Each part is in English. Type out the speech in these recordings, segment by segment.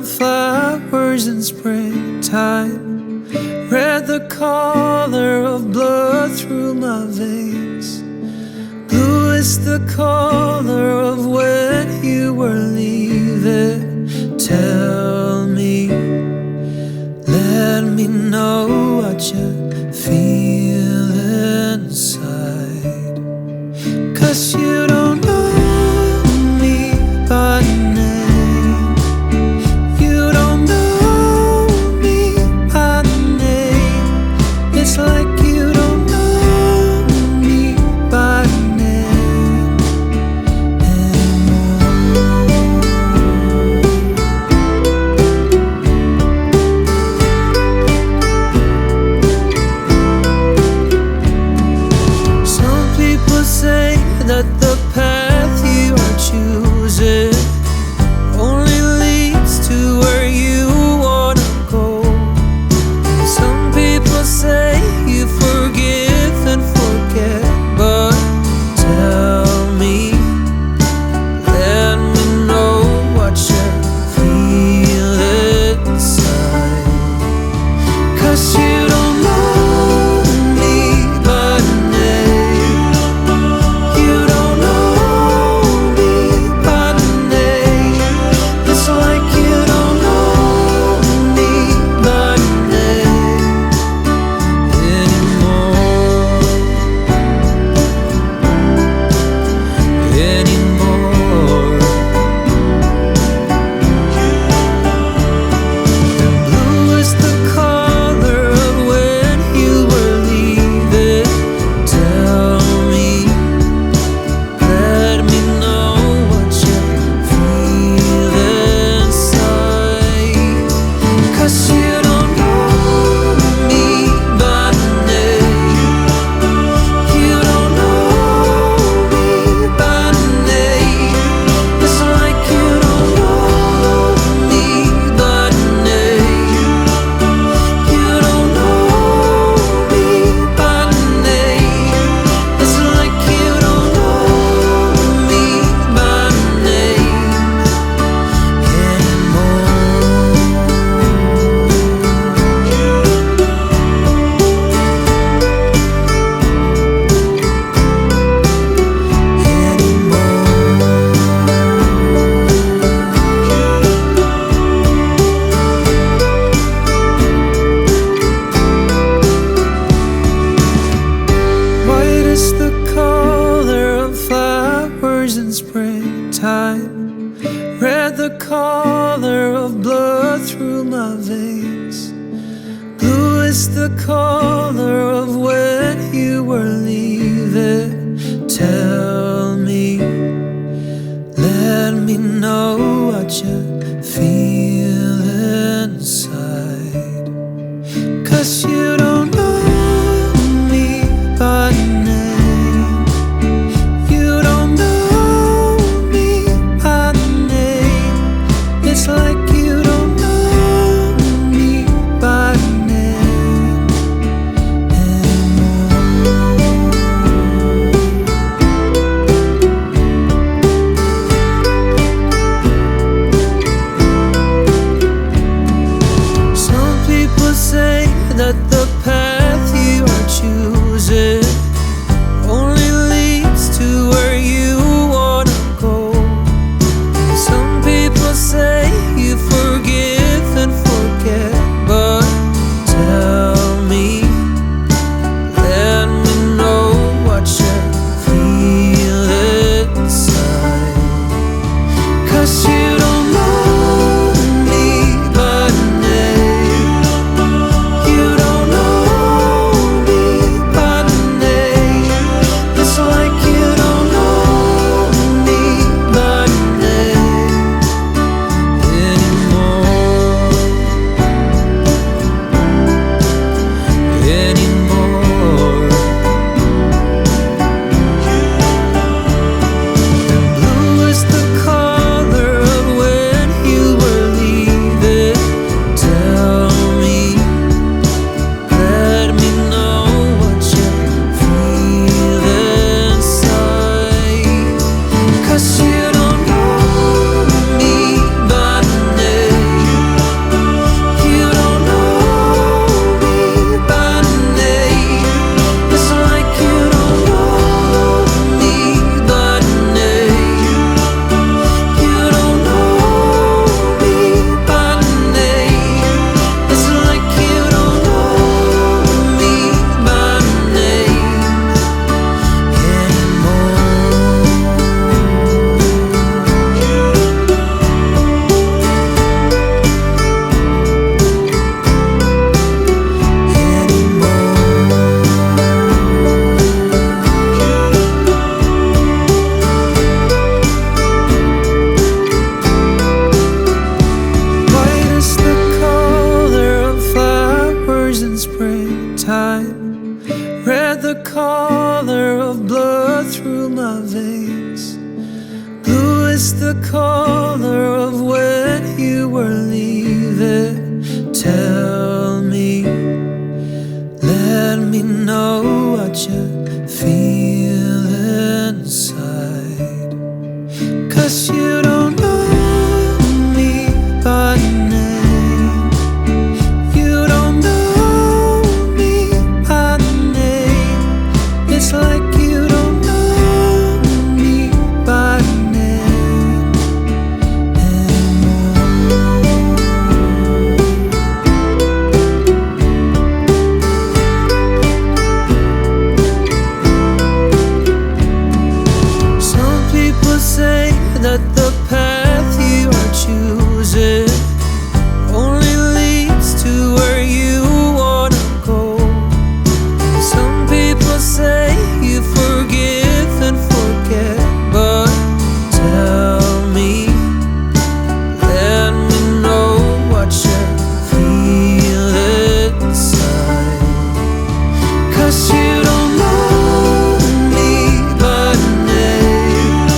of flowers in springtime. Red the color of blood through my veins. Blue is the color of when you were leaving. Tell me, let me know what you feel inside. 'Cause you don't know me by name. You don't know me by name. It's like you don't know me by name anymore. Some people say that the path you are choosing only leads to where you wanna go. Some people say you forgive and forget, but tell me, let me know what you feel inside. 'Cause you don't know me by name. You don't know me by name. It's like you don't know me by name anymore. And blue is the color of when you were leaving. Tell me, let me know what you feel inside. 'Cause you don't know me by name. You don't know me by name. It's like you don't know me by name. You don't know me by name. It's like you don't know me by name White is the color of flowers in springtime. Red the color of blood through my veins. Blue is the color of when you were leaving. Tell me, let me know what you feel inside. 'Cause you don't know me by name. You don't know me by name. It's like you don't know me by name anymore. were leaving. Tell me, let me know what you feel inside. 'Cause you don't know me by name. You don't know me by name. It's like you don't know me by name anymore. Some people say that the path you are choosing only leads to where you wanna go. Some people say you forgive and forget, but tell me, let me know what you feel inside. 'Cause you don't know me by name.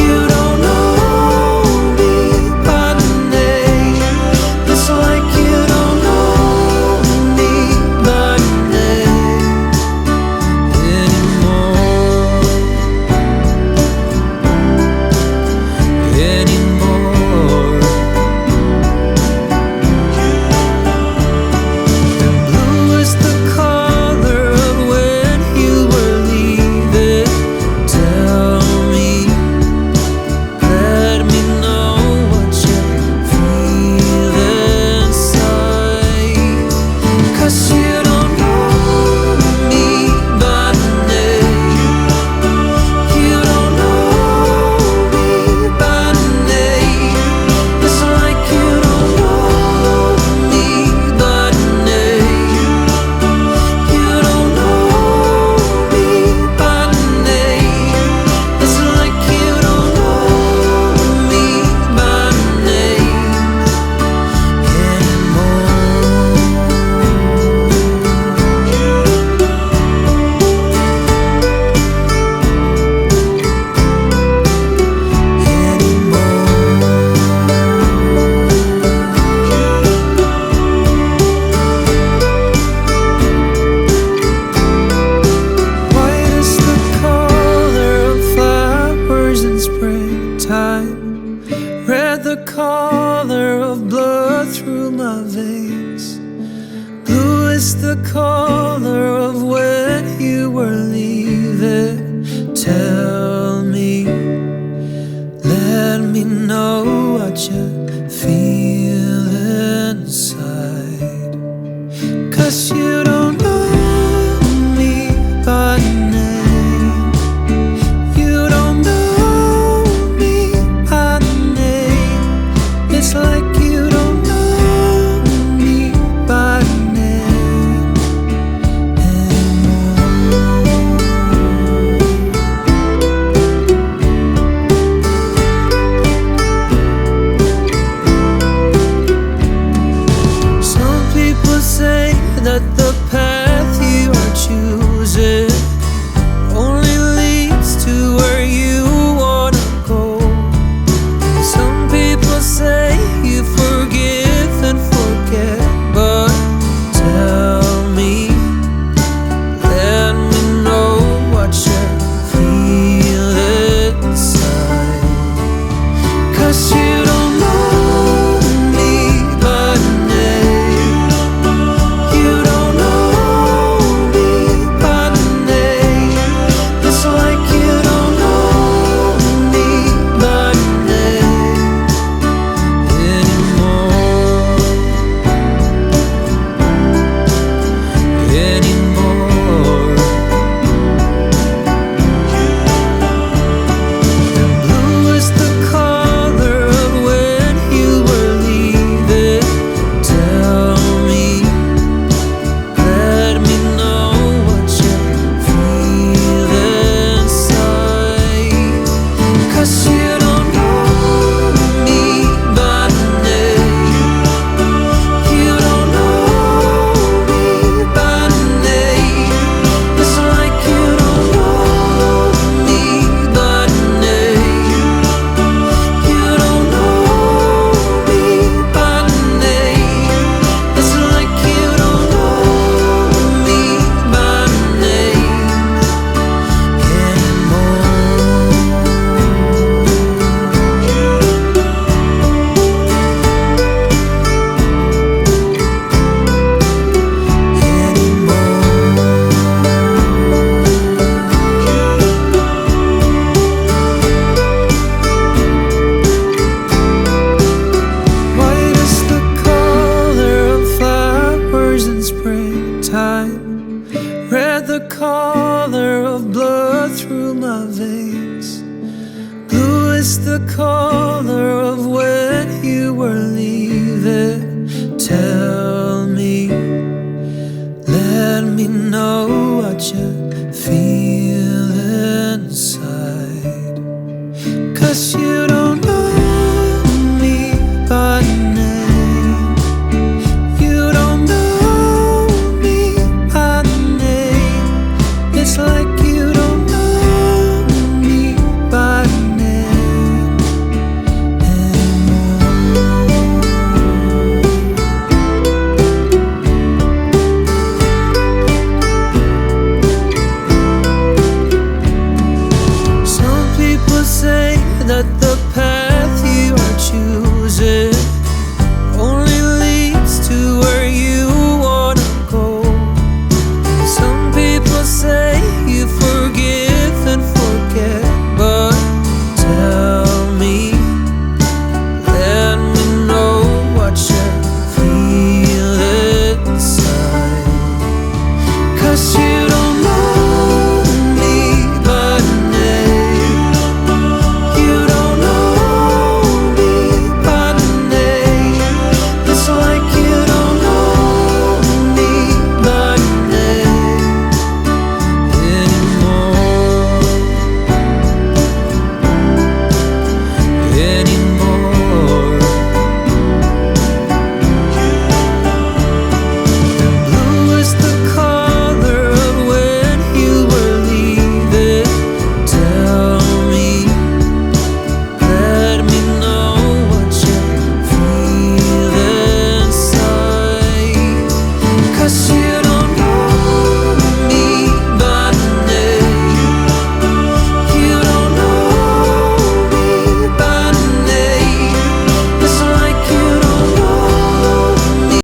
You don't know me by name. It's like you don't know me by name anymore. Anymore. And blue is the color of when you were leaving. Tell me, let me know what you feel inside. 'Cause you don't know me by name. You don't know me by name. It's like you don't know me by name. You don't know me by name. It's like you don't know me by name White is the color of flowers in springtime. Red the color of blood through my veins. Blue is the color of when you were leaving. Tell me, let me know what you feel inside. 'Cause you don't know me by name. You don't know me by name. It's like